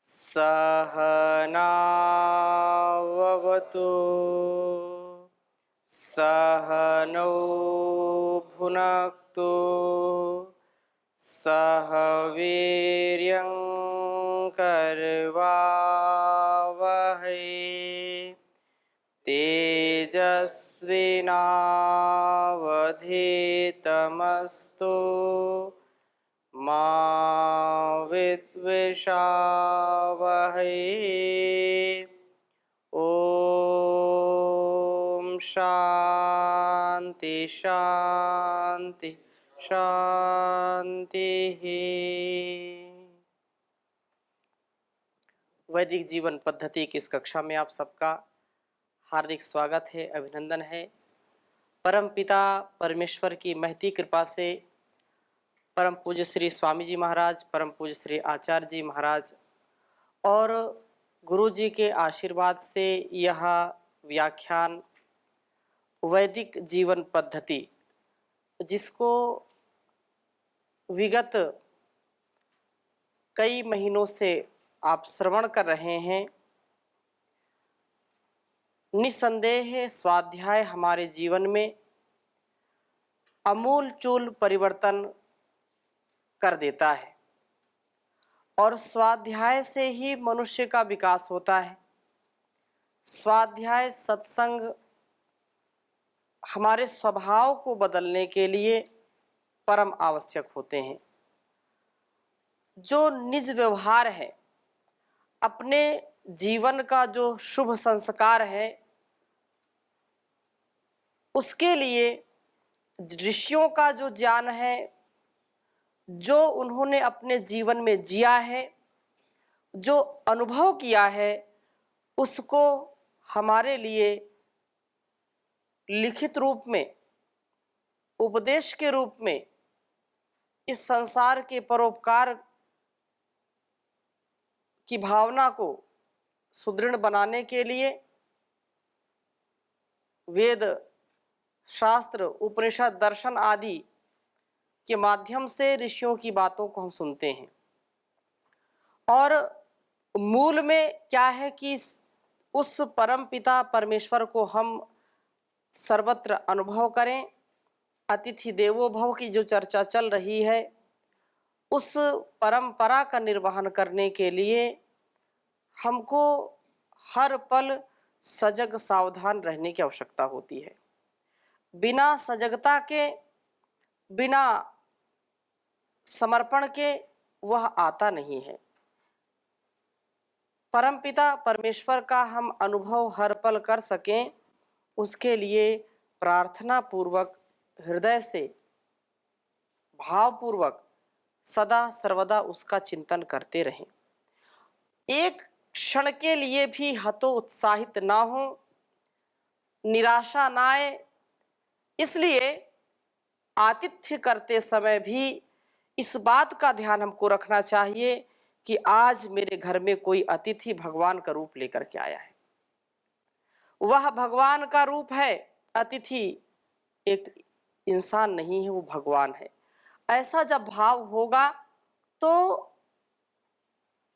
सहनाववतु सहनौ भुनक्तु सह वीर्यं करवावहै तेजस्विनावधीतमस्तु मा विद्विषावहै। ओम शांति शांति शांति। वैदिक जीवन पद्धति की इस कक्षा में आप सबका हार्दिक स्वागत है, अभिनंदन है। परम पिता परमेश्वर की महती कृपा से परम पूज्य श्री स्वामी जी महाराज, परम पूज्य श्री आचार्य जी महाराज और गुरु जी के आशीर्वाद से यह व्याख्यान वैदिक जीवन पद्धति, जिसको विगत कई महीनों से आप श्रवण कर रहे हैं, निस्संदेह स्वाध्याय हमारे जीवन में अमूलचूल परिवर्तन कर देता है और स्वाध्याय से ही मनुष्य का विकास होता है। स्वाध्याय सत्संग हमारे स्वभाव को बदलने के लिए परम आवश्यक होते हैं। जो निज व्यवहार है, अपने जीवन का जो शुभ संस्कार है, उसके लिए ऋषियों का जो ज्ञान है, जो उन्होंने अपने जीवन में जिया है, जो अनुभव किया है, उसको हमारे लिए लिखित रूप में, उपदेश के रूप में इस संसार के परोपकार की भावना को सुदृढ़ बनाने के लिए वेद, शास्त्र, उपनिषद, दर्शन आदि के माध्यम से ऋषियों की बातों को हम सुनते हैं। और मूल में क्या है कि उस परम पिता परमेश्वर को हम सर्वत्र अनुभव करें। अतिथि देवो भव की जो चर्चा चल रही है, उस परंपरा का निर्वहन करने के लिए हमको हर पल सजग सावधान रहने की आवश्यकता होती है। बिना सजगता के, बिना समर्पण के वह आता नहीं है। परमपिता परमेश्वर का हम अनुभव हर पल कर सकें, उसके लिए प्रार्थना पूर्वक, हृदय से, भावपूर्वक सदा सर्वदा उसका चिंतन करते रहें। एक क्षण के लिए भी हतोत्साहित ना हो, निराशा ना आए। इसलिए आतिथ्य करते समय भी इस बात का ध्यान हमको रखना चाहिए कि आज मेरे घर में कोई अतिथि भगवान का रूप लेकर के आया है। वह भगवान का रूप है। अतिथि एक इंसान नहीं है, वो भगवान है। ऐसा जब भाव होगा तो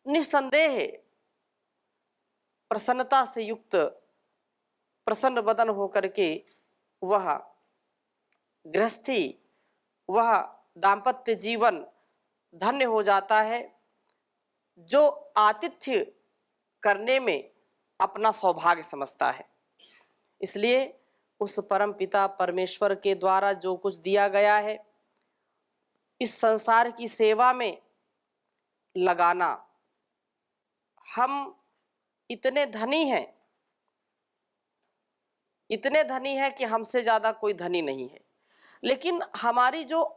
निस्संदेह प्रसन्नता से युक्त, प्रसन्न बदन होकर के वह गृहस्थी, वह दाम्पत्य जीवन धन्य हो जाता है, जो आतिथ्य करने में अपना सौभाग्य समझता है। इसलिए उस परम पिता परमेश्वर के द्वारा जो कुछ दिया गया है, इस संसार की सेवा में लगाना। हम इतने धनी हैं, इतने धनी हैं कि हमसे ज्यादा कोई धनी नहीं है, लेकिन हमारी जो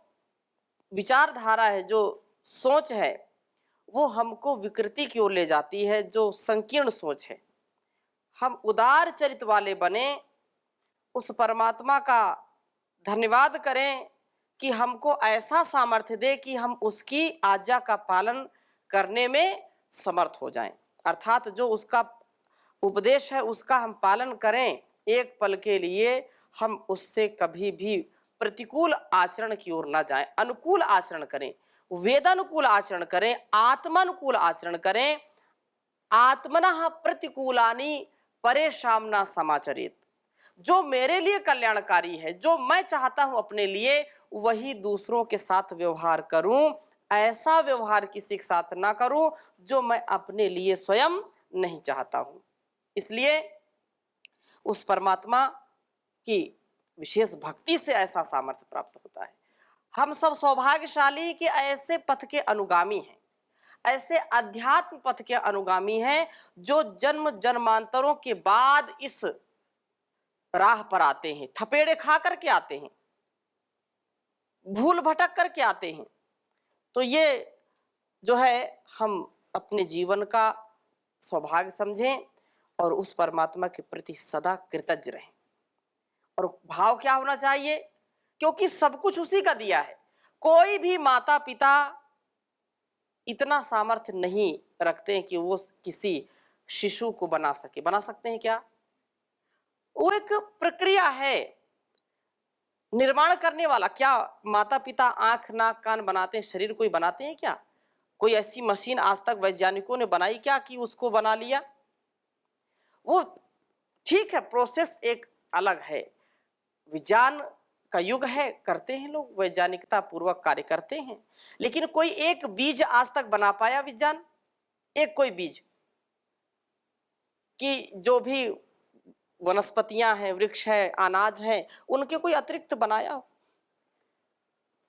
विचारधारा है, जो सोच है, वो हमको विकृति की ओर ले जाती है, जो संकीर्ण सोच है। हम उदार चरित्र वाले बने, उस परमात्मा का धन्यवाद करें कि हमको ऐसा सामर्थ्य दे कि हम उसकी आज्ञा का पालन करने में समर्थ हो जाएं। अर्थात जो उसका उपदेश है उसका हम पालन करें। एक पल के लिए हम उससे कभी भी प्रतिकूल आचरण की ओर ना जाएं, अनुकूल आचरण करें, वेदानुकूल आचरण करें, आत्मानुकूल आचरण करें। आत्मनः प्रतिकूलानि परेशान समाचरेत। जो मेरे लिए कल्याणकारी है, जो मैं चाहता हूं अपने लिए, वही दूसरों के साथ व्यवहार करूं। ऐसा व्यवहार किसी के साथ ना करूं जो मैं अपने लिए स्वयं नहीं चाहता हूं। इसलिए उस परमात्मा की विशेष भक्ति से ऐसा सामर्थ्य प्राप्त होता है। हम सब सौभाग्यशाली कि ऐसे पथ के अनुगामी हैं, ऐसे अध्यात्म पथ के अनुगामी हैं जो जन्म जन्मांतरों के बाद इस राह पर आते हैं, थपेड़े खा करके आते हैं, भूल भटक करके आते हैं। तो ये जो है हम अपने जीवन का सौभाग्य समझें और उस परमात्मा के प्रति सदा कृतज्ञ रहें। और भाव क्या होना चाहिए? क्योंकि सब कुछ उसी का दिया है। कोई भी माता पिता इतना सामर्थ्य नहीं रखते हैं कि वो किसी शिशु को बना सके। बना सकते हैं क्या? वो एक प्रक्रिया है निर्माण करने वाला। क्या माता पिता आंख नाक कान बनाते हैं, शरीर कोई बनाते हैं क्या? कोई ऐसी मशीन आज तक वैज्ञानिकों ने बनाई क्या कि उसको बना लिया? वो ठीक है, प्रोसेस एक अलग है, विज्ञान का युग है, करते हैं लोग, वैज्ञानिकता पूर्वक कार्य करते हैं। लेकिन कोई एक बीज आज तक बना पाया विज्ञान? एक कोई बीज कि जो भी वनस्पतियां हैं, वृक्ष है, अनाज है, उनके कोई अतिरिक्त बनाया हो?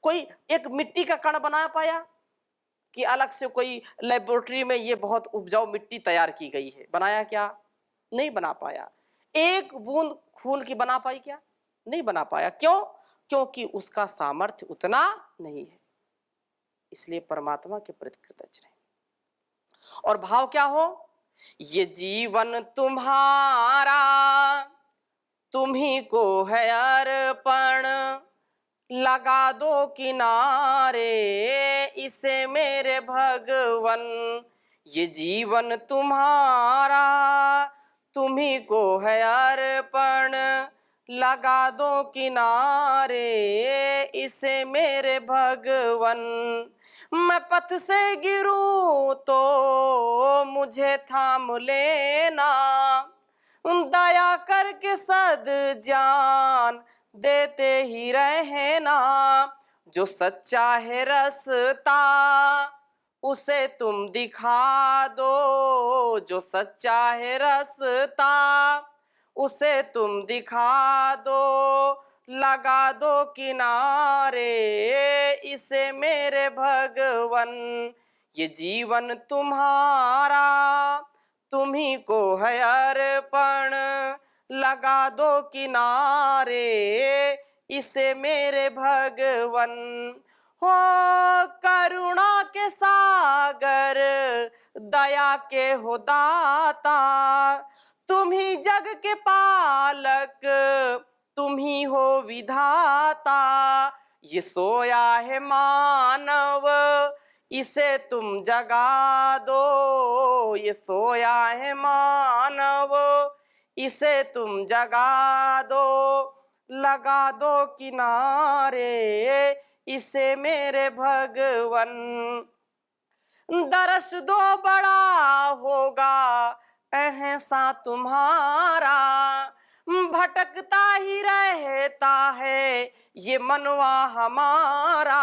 कोई एक मिट्टी का कण बना पाया कि अलग से कोई लेबोरेटरी में ये बहुत उपजाऊ मिट्टी तैयार की गई है? बनाया क्या? नहीं बना पाया। एक बूंद खून की बना पाई क्या? नहीं बना पाया। क्यों? क्योंकि उसका सामर्थ्य उतना नहीं है। इसलिए परमात्मा के प्रति कृतज्ञ रहें। और भाव क्या हो? ये जीवन तुम्हारा, तुम्ही को है अर्पण, लगा दो किनारे इसे मेरे भगवन। ये जीवन तुम्हारा, तुम्ही को है अर्पण, लगा दो किनारे इसे मेरे भगवन। मैं पथ से गिरूं तो मुझे थाम लेना, दया करके सद जान देते ही रहना। जो सच्चा है रास्ता उसे तुम दिखा दो, जो सच्चा है रास्ता उसे तुम दिखा दो, लगा दो किनारे इसे मेरे भगवन। ये जीवन तुम्हारा, तुम्ही को है अर्पण, लगा दो किनारे इसे मेरे भगवन। हो करुणा के सागर, दया के हो दाता, तुम ही जग के पालक, तुम ही हो विधाता। ये सोया है मानव इसे तुम जगा दो, ये सोया है मानव इसे तुम जगा दो, लगा दो किनारे इसे मेरे भगवन। दरस दो बड़ा होगा ऐसा तुम्हारा, भटकता ही रहता है ये मनवा हमारा।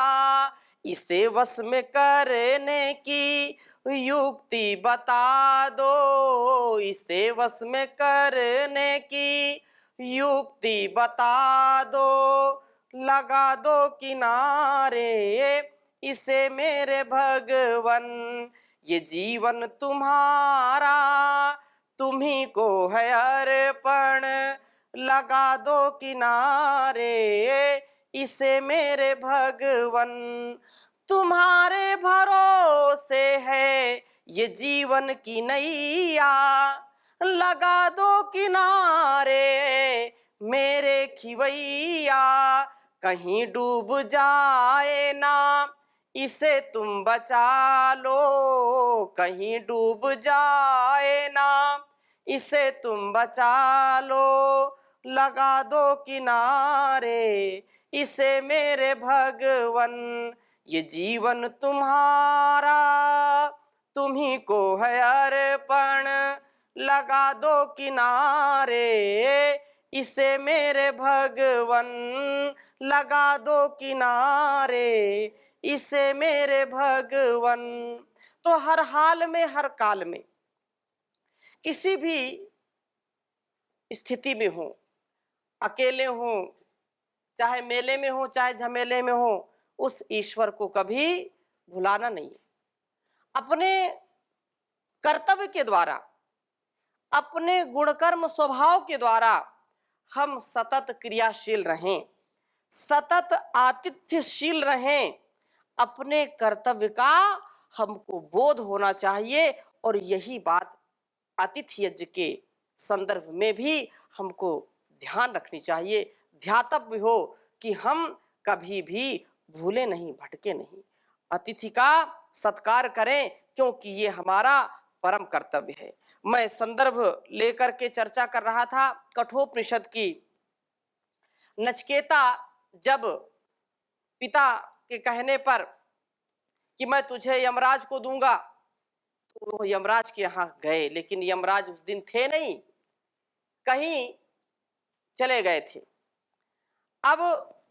इसे वश में करने की युक्ति बता दो, इसे वश में करने की युक्ति बता दो, लगा दो किनारे इसे मेरे भगवन। ये जीवन तुम्हारा, तुम्ही को है अर्पण, लगा दो किनारे इसे मेरे भगवन। तुम्हारे भरोसे है ये जीवन की नैया, लगा दो किनारे मेरे खिवैया। कहीं डूब जाए ना इसे तुम बचा लो, कहीं डूब जाए ना इसे तुम बचा लो, लगा दो किनारे इसे मेरे भगवन। ये जीवन तुम्हारा, तुम्ही को है अर्पण, लगा दो किनारे, इसे मेरे भगवन लगा दो किनारे, इसे मेरे भगवन। तो हर हाल में, हर काल में, किसी भी स्थिति में हो, अकेले हो, चाहे मेले में हो, चाहे झमेले में हो, उस ईश्वर को कभी भुलाना नहीं है। अपने कर्तव्य के द्वारा, अपने गुणकर्म स्वभाव के द्वारा हम सतत क्रियाशील रहें, सतत आतिथ्यशील रहें। अपने कर्तव्य का हमको बोध होना चाहिए, और यही बात आतिथ्य यज्ञ के संदर्भ में भी हमको ध्यान रखनी चाहिए, ध्यातव्य हो कि हम कभी भी भूले नहीं, भटके नहीं, अतिथि का सत्कार करें, क्योंकि ये हमारा परम कर्तव्य है। मैं संदर्भ लेकर के चर्चा कर रहा था कठोपनिषद की। नचिकेता जब पिता के कहने पर कि मैं तुझे यमराज को दूंगा, तो वो यमराज के यहाँ गए, लेकिन यमराज उस दिन थे नहीं, कहीं चले गए थे। अब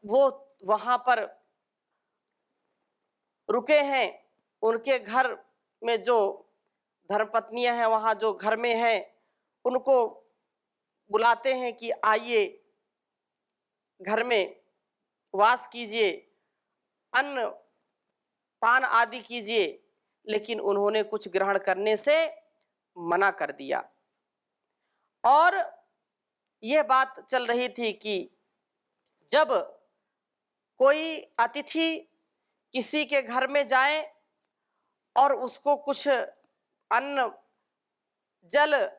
वो वहां पर रुके हैं, उनके घर में जो धर्मपत्नियां हैं, वहां जो घर में हैं, उनको बुलाते हैं कि आइए घर में वास कीजिए, अन्न पान आदि कीजिए, लेकिन उन्होंने कुछ ग्रहण करने से मना कर दिया। और यह बात चल रही थी कि जब कोई अतिथि किसी के घर में जाए और उसको कुछ अन्न जल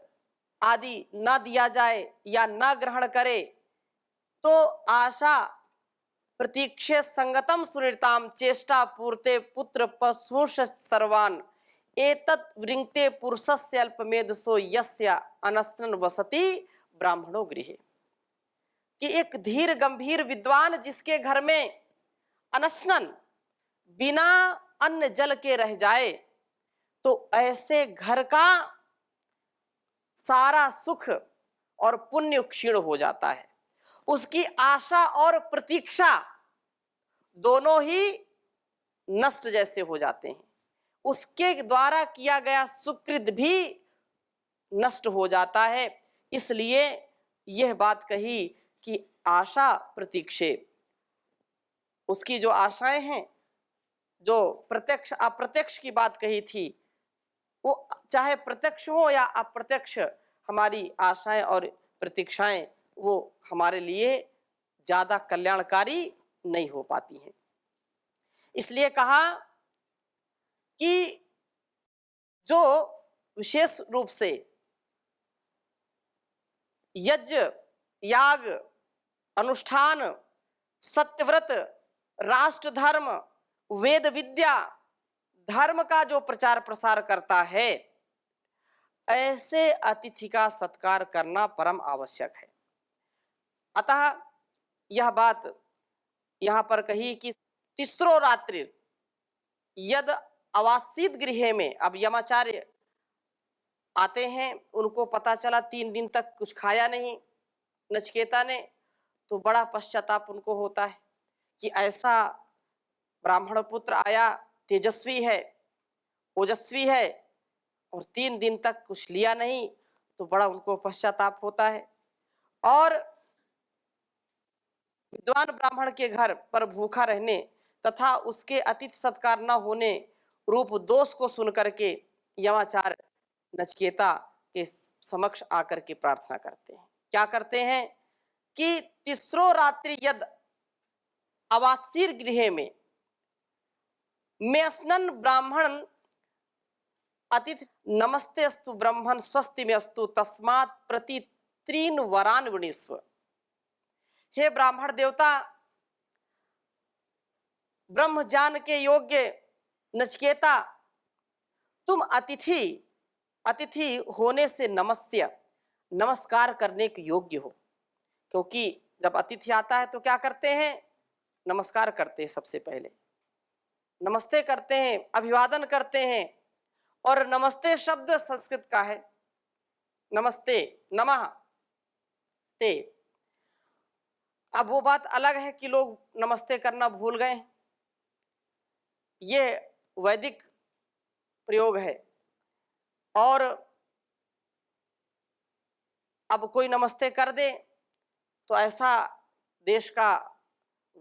आदि न दिया जाए या न ग्रहण करे, तो आशा प्रतीक्षे संगतम सुनिरताम चेष्टा पूर्ते पुत्र पशुष सर्वान एतत् वृंगते पुरुषस्य अल्पमेधसो यस्य अनस्नन वसति ब्राह्मणो गृहे। कि एक धीर गंभीर विद्वान जिसके घर में अनस्नन, बिना अन्न जल के रह जाए, तो ऐसे घर का सारा सुख और पुण्य क्षीण हो जाता है। उसकी आशा और प्रतीक्षा दोनों ही नष्ट जैसे हो जाते हैं, उसके द्वारा किया गया सुकृत भी नष्ट हो जाता है। इसलिए यह बात कही कि आशा प्रतीक्षे, उसकी जो आशाएं हैं, जो प्रत्यक्ष अप्रत्यक्ष की बात कही थी, वो चाहे प्रत्यक्ष हो या अप्रत्यक्ष, हमारी आशाएं और प्रतीक्षाएं वो हमारे लिए ज्यादा कल्याणकारी नहीं हो पाती हैं। इसलिए कहा कि जो विशेष रूप से यज्ञ, याग, अनुष्ठान, सत्यव्रत, राष्ट्र धर्म, वेद विद्या, धर्म का जो प्रचार प्रसार करता है, ऐसे अतिथि का सत्कार करना परम आवश्यक है। अतः यह बात यहाँ पर कही कि तीसरो रात्रि यद अवासीत गृह में, अब यमाचार्य आते हैं, उनको पता चला 3 दिन तक कुछ खाया नहीं नचिकेता ने, तो बड़ा पश्चाताप उनको होता है कि ऐसा ब्राह्मण पुत्र आया, तेजस्वी है, ओजस्वी है, और 3 दिन तक कुछ लिया नहीं, तो बड़ा उनको पश्चाताप होता है। और विद्वान ब्राह्मण के घर पर भूखा रहने तथा उसके अतिथि सत्कार न होने रूप दोष को सुनकर के यमाचार्य नचिकेता के समक्ष आकर के प्रार्थना करते हैं। क्या करते हैं कि तीसरो रात्रि यद अवासीर गृह में स्नन ब्राह्मण अतिथि नमस्ते अस्तु ब्रह्मण स्वस्ति में अस्तु तस्मात् प्रति 3 वरान वृणीस्व। हे ब्राह्मण देवता, ब्रह्म ज्ञान के योग्य नचिकेता, तुम अतिथि होने से नमस्कार करने के योग्य हो। क्योंकि जब अतिथि आता है तो क्या करते हैं? नमस्कार करते हैं, सबसे पहले नमस्ते करते हैं, अभिवादन करते हैं, और नमस्ते शब्द संस्कृत का है, नमस्ते, नमः ते। अब वो बात अलग है कि लोग नमस्ते करना भूल गए, ये वैदिक प्रयोग है। और अब कोई नमस्ते कर दे तो ऐसा देश का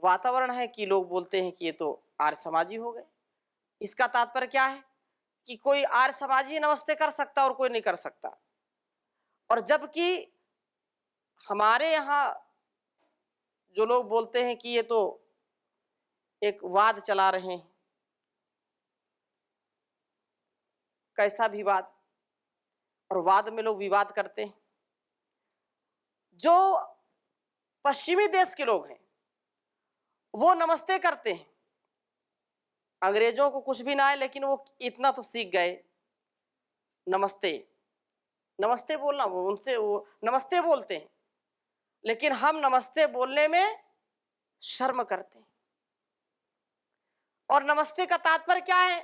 वातावरण है कि लोग बोलते हैं कि ये तो आर्य समाजी हो गए। इसका तात्पर्य क्या है कि कोई आर्य समाजी नमस्ते कर सकता और कोई नहीं कर सकता। और जबकि हमारे यहाँ जो लोग बोलते हैं कि ये तो एक वाद चला रहे हैं, कैसा भी वाद, और वाद में लोग विवाद करते हैं। जो पश्चिमी देश के लोग हैं वो नमस्ते करते हैं, अंग्रेजों को कुछ भी ना है लेकिन वो इतना तो सीख गए, नमस्ते, नमस्ते बोलना, वो उनसे वो नमस्ते बोलते हैं। लेकिन हम नमस्ते बोलने में शर्म करते हैं। और नमस्ते का तात्पर्य क्या है?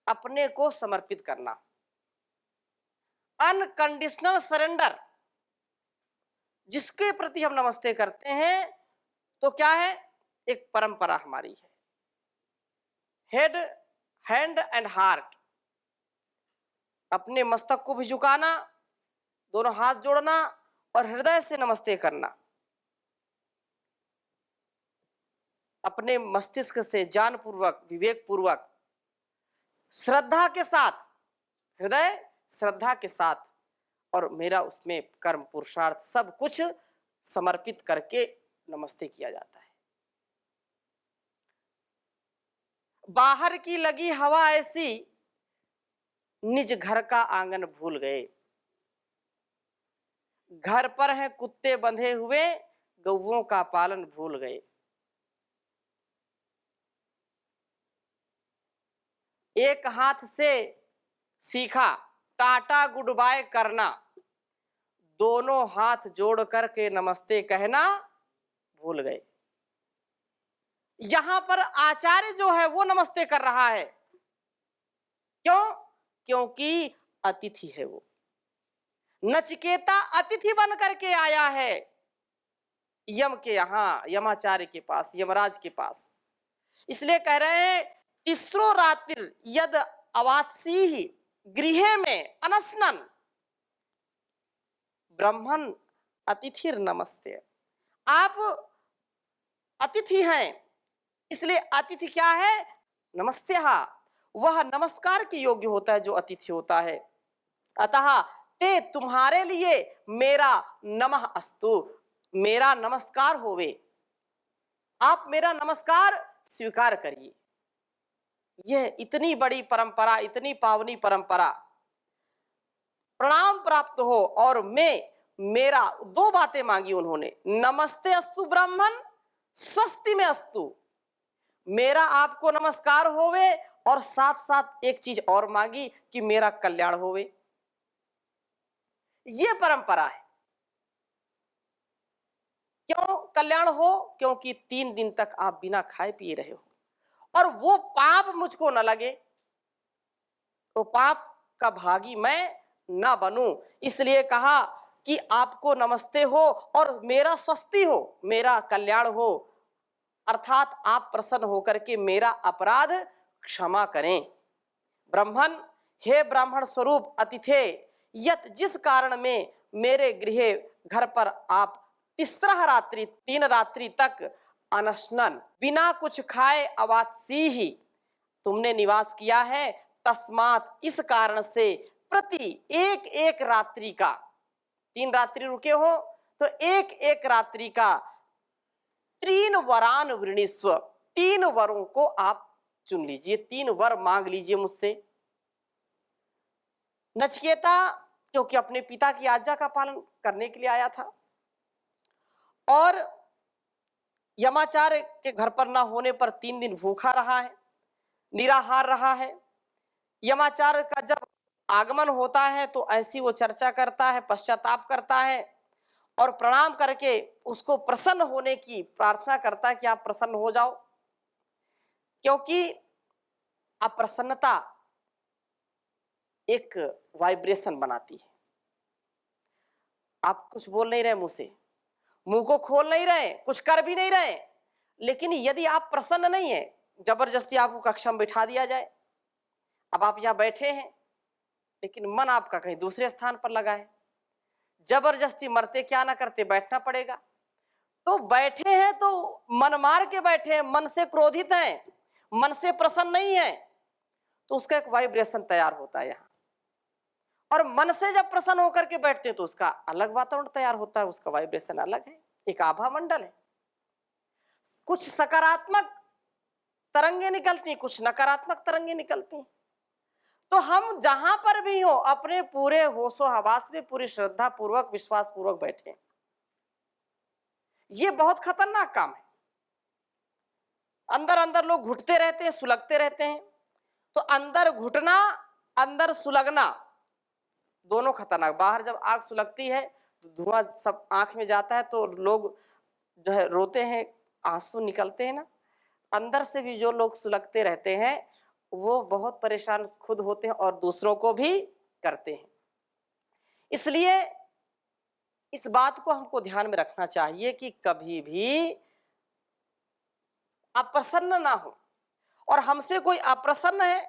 अपने को समर्पित करना, अनकंडीशनल सरेंडर। जिसके प्रति हम नमस्ते करते हैं तो क्या है, एक परंपरा हमारी है, हेड, हैंड एंड हार्ट। अपने मस्तक को भी झुकाना, दोनों हाथ जोड़ना और हृदय से नमस्ते करना। अपने मस्तिष्क से ज्ञान पूर्वक, विवेक पूर्वक, श्रद्धा के साथ, हृदय श्रद्धा के साथ, और मेरा उसमें कर्म पुरुषार्थ सब कुछ समर्पित करके नमस्ते किया जाता है। बाहर की लगी हवा ऐसी, निज घर का आंगन भूल गए। घर पर हैं कुत्ते बंधे हुए, गौओं का पालन भूल गए। एक हाथ से सीखा टाटा गुड बाय करना, दोनों हाथ जोड़ करके नमस्ते कहना भूल गए। यहां पर आचार्य जो है वो नमस्ते कर रहा है, क्यों? क्योंकि अतिथि है वो। नचिकेता अतिथि बन करके आया है यम के यहाँ, यमाचार्य के पास, यमराज के पास। इसलिए कह रहे हैं तीसरो रात्रि यद अवात्सी गृह में अनस्नन ब्रह्मन अतिथिर नमस्ते। आप अतिथि हैं, इसलिए अतिथि क्या है, नमस्ते। वह नमस्कार के योग्य होता है जो अतिथि होता है। अतः ते तुम्हारे लिए मेरा नमः अस्तु, मेरा नमस्कार होवे, आप मेरा नमस्कार स्वीकार करिए। यह इतनी बड़ी परंपरा, इतनी पावनी परंपरा, प्रणाम प्राप्त हो। और मैं, मेरा दो बातें मांगी उन्होंने, नमस्ते अस्तु ब्राह्मण, स्वस्ति में अस्तु, मेरा आपको नमस्कार होवे, और साथ साथ एक चीज और मांगी कि मेरा कल्याण होवे। यह परंपरा है। क्यों कल्याण हो? क्योंकि 3 दिन तक आप बिना खाए पिए रहे हो, और वो पाप मुझको न लगे, तो पाप का भागी मैं ना बनूं। इसलिए कहा कि आपको नमस्ते हो और मेरा स्वस्ति हो, मेरा कल्याण हो, अर्थात आप प्रसन्न होकर के मेरा अपराध क्षमा करें। ब्राह्मण, हे ब्राह्मण स्वरूप अतिथे, यत जिस कारण में मेरे गृह घर पर आप तीसरा रात्रि, 3 रात्रि तक अनशनन, बिना कुछ खाए अवात्सी ही तुमने निवास किया है, तस्मात इस कारण से प्रति एक एक रात्रि का, 3 रात्रि रुके हो तो एक एक रात्रि का 3 वरान वृणीस्व, 3 वरों को आप चुन लीजिए, 3 वर मांग लीजिए मुझसे। नचिकेता क्योंकि अपने पिता की आज्ञा का पालन करने के लिए आया था, और यमाचार्य के घर पर ना होने पर 3 दिन भूखा रहा है, निराहार रहा है। यमाचार्य का जब आगमन होता है तो ऐसी वो चर्चा करता है, पश्चाताप करता है, और प्रणाम करके उसको प्रसन्न होने की प्रार्थना करता है कि आप प्रसन्न हो जाओ। क्योंकि अप्रसन्नता एक वाइब्रेशन बनाती है। आप कुछ बोल नहीं रहे मुंह से, मुंह को खोल नहीं रहे, कुछ कर भी नहीं रहे, लेकिन यदि आप प्रसन्न नहीं है, जबरदस्ती आपको कक्षा में बिठा दिया जाए, अब आप यहाँ बैठे हैं लेकिन मन आपका कहीं दूसरे स्थान पर लगा है, जबरदस्ती मरते क्या ना करते बैठना पड़ेगा। तो बैठे हैं तो मन मार के बैठे हैं, मन से क्रोधित हैं, मन से प्रसन्न नहीं है, तो उसका एक वाइब्रेशन तैयार होता है यहाँ। और मन से जब प्रसन्न होकर के बैठते हैं तो उसका अलग वातावरण तैयार होता है, उसका वाइब्रेशन अलग है, एक आभा मंडल है। कुछ सकारात्मक तरंगे निकलती, कुछ नकारात्मक तरंगे निकलती। तो हम जहां पर भी हो अपने पूरे होशो हवास में पूरी श्रद्धा पूर्वक विश्वास पूर्वक बैठे। ये बहुत खतरनाक काम है। अंदर अंदर लोग घुटते रहते हैं, सुलगते रहते हैं। तो अंदर घुटना अंदर सुलगना दोनों खतरनाक। बाहर जब आग सुलगती है तो धुआं सब आंख में जाता है तो लोग जो है रोते हैं, आंसू निकलते हैं ना। अंदर से भी जो लोग सुलगते रहते हैं वो बहुत परेशान खुद होते हैं और दूसरों को भी करते हैं। इसलिए इस बात को हमको ध्यान में रखना चाहिए कि कभी भी अप्रसन्न ना हो। और हमसे कोई अप्रसन्न है,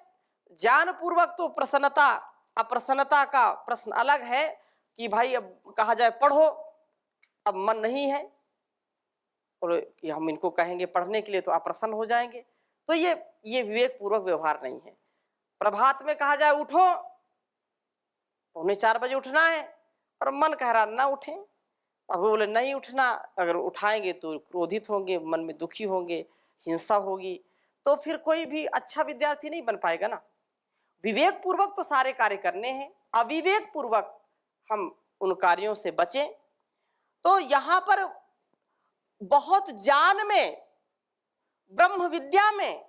ज्ञानपूर्वक तो प्रसन्नता अप्रसन्नता का प्रश्न अलग है कि भाई अब कहा जाए पढ़ो, अब मन नहीं है, और कि हम इनको कहेंगे पढ़ने के लिए तो अप्रसन्न हो जाएंगे। तो ये विवेक पूर्वक व्यवहार नहीं है। प्रभात में कहा जाए उठो, 3:45 बजे उठना है और मन कह रहा ना उठे। अब वो बोले नहीं उठना, अगर उठाएंगे तो क्रोधित होंगे, मन में दुखी होंगे, हिंसा होगी, तो फिर कोई भी अच्छा विद्यार्थी नहीं बन पाएगा ना। विवेक पूर्वक तो सारे कार्य करने हैं, अविवेक पूर्वक हम उन कार्यों से बचें। तो यहाँ पर बहुत ज्ञान में, ब्रह्म विद्या में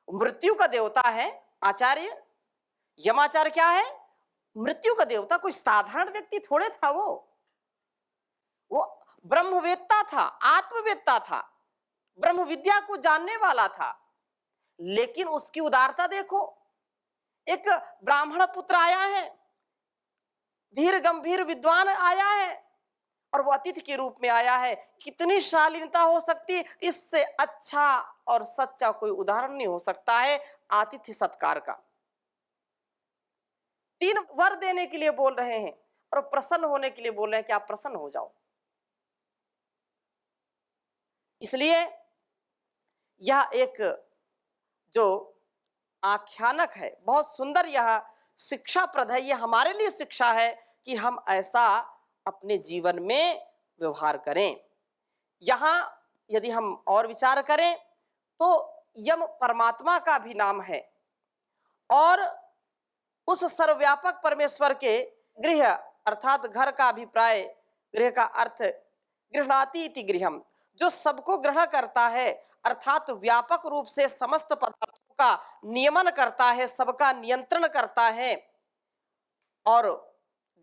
मृत्यु का देवता है आचार्य। यमाचार्य क्या है? मृत्यु का देवता। कोई साधारण व्यक्ति थोड़े था वो ब्रह्मवेत्ता था, आत्मवेत्ता था, ब्रह्म विद्या को जानने वाला था। लेकिन उसकी उदारता देखो, एक ब्राह्मण पुत्र आया है, धीर गंभीर विद्वान आया है और वो अतिथि के रूप में आया है। कितनी शालीनता हो सकती, इससे अच्छा और सच्चा कोई उदाहरण नहीं हो सकता है आतिथ्य सत्कार का। 3 वर देने के लिए बोल रहे हैं और प्रसन्न होने के लिए बोल रहे हैं कि आप प्रसन्न हो जाओ। इसलिए यह एक जो आख्यानक है बहुत सुंदर, यह शिक्षाप्रद है। यह हमारे लिए शिक्षा है कि हम ऐसा अपने जीवन में व्यवहार करें। यहाँ यदि हम और विचार करें तो यम परमात्मा का भी नाम है और उस सर्वव्यापक परमेश्वर के गृह अर्थात घर का अभिप्राय, गृह का अर्थ गृह्णाति इति गृहम, जो सबको ग्रहण करता है अर्थात व्यापक रूप से समस्त पदार्थों का नियमन करता है, सबका नियंत्रण करता है और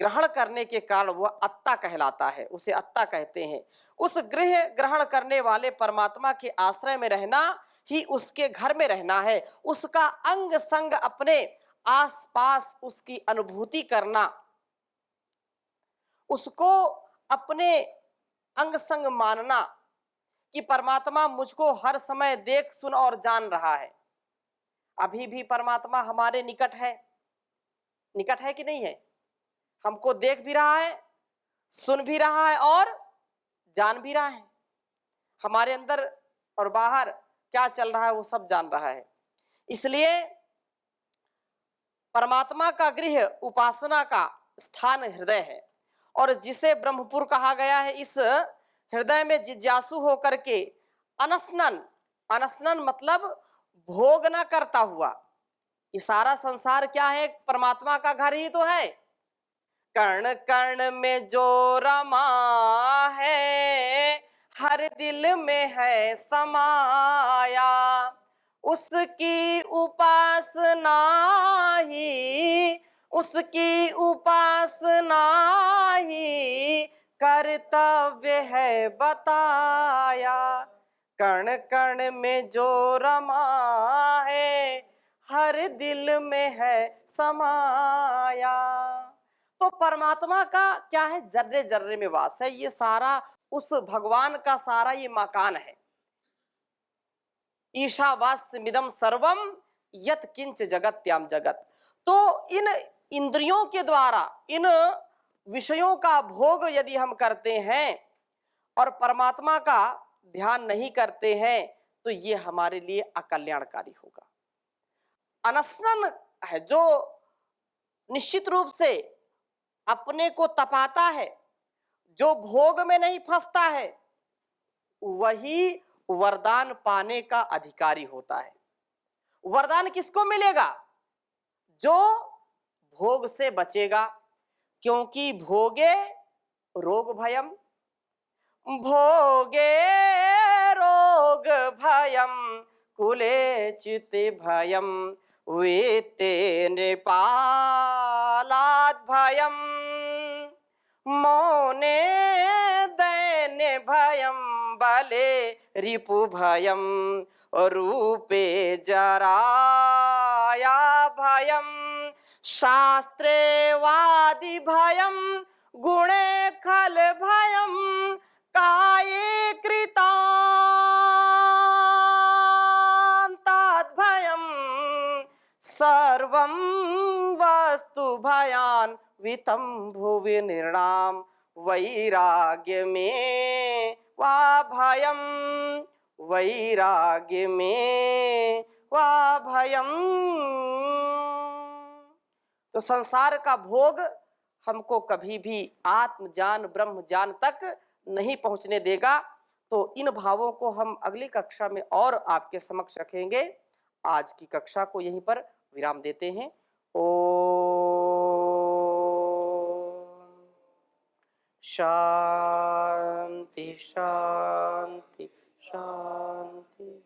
ग्रहण करने के कारण वह अत्ता कहलाता है, उसे अत्ता कहते हैं। उस गृह ग्रहण करने वाले परमात्मा के आश्रय में रहना ही उसके घर में रहना है। उसका अंग संग अपने आसपास उसकी अनुभूति करना, उसको अपने अंग संग मानना कि परमात्मा मुझको हर समय देख सुन और जान रहा है। अभी भी परमात्मा हमारे निकट है, निकट है कि नहीं है? हमको देख भी रहा है, सुन भी रहा है और जान भी रहा है। हमारे अंदर और बाहर क्या चल रहा है वो सब जान रहा है। इसलिए परमात्मा का गृह उपासना का स्थान हृदय है और जिसे ब्रह्मपुर कहा गया है, इस हृदय में जिज्ञासु होकर के अनसनन, अनसनन मतलब भोग न करता हुआ, ये सारा संसार क्या है? परमात्मा का घर ही तो है। कण कण में जो रमा है हर दिल में है समाया, उसकी उपासना ही, उसकी उपासना ही कर्तव्य है बताया। कण कण में जो रमा है हर दिल में है समाया। तो परमात्मा का क्या है, जर्रे जर्रे में वास है। ये सारा उस भगवान का सारा ये मकान है। ईशावास्यमिदं सर्वम यत किंच जगत्याम जगत। तो इन इंद्रियों के द्वारा इन विषयों का भोग यदि हम करते हैं और परमात्मा का ध्यान नहीं करते हैं तो ये हमारे लिए अकल्याणकारी होगा। अनशन है जो निश्चित रूप से अपने को तपाता है, जो भोग में नहीं फंसता है, वही वरदान पाने का अधिकारी होता है। वरदान किसको मिलेगा? जो भोग से बचेगा, क्योंकि भोगे रोग भयम, भोगे रोग भयम कुले चित भयम वेत्ते नृपालाद भयम मौने दैन्य भयम बले रिपु भयम रूपे जराया भयम शास्त्रे वादि भयम गुणे खल भयम काये कृतांताद् भयम सर्वं वस्तु भयान वितम भुवि निर्णाम वैराग्य में वा भयम, वैराग्य में वा भयम। तो संसार का भोग हमको कभी भी आत्म ज्ञान ब्रह्म ज्ञान तक नहीं पहुंचने देगा। तो इन भावों को हम अगली कक्षा में और आपके समक्ष रखेंगे। आज की कक्षा को यहीं पर विराम देते हैं। ओम शांति शांति शांति।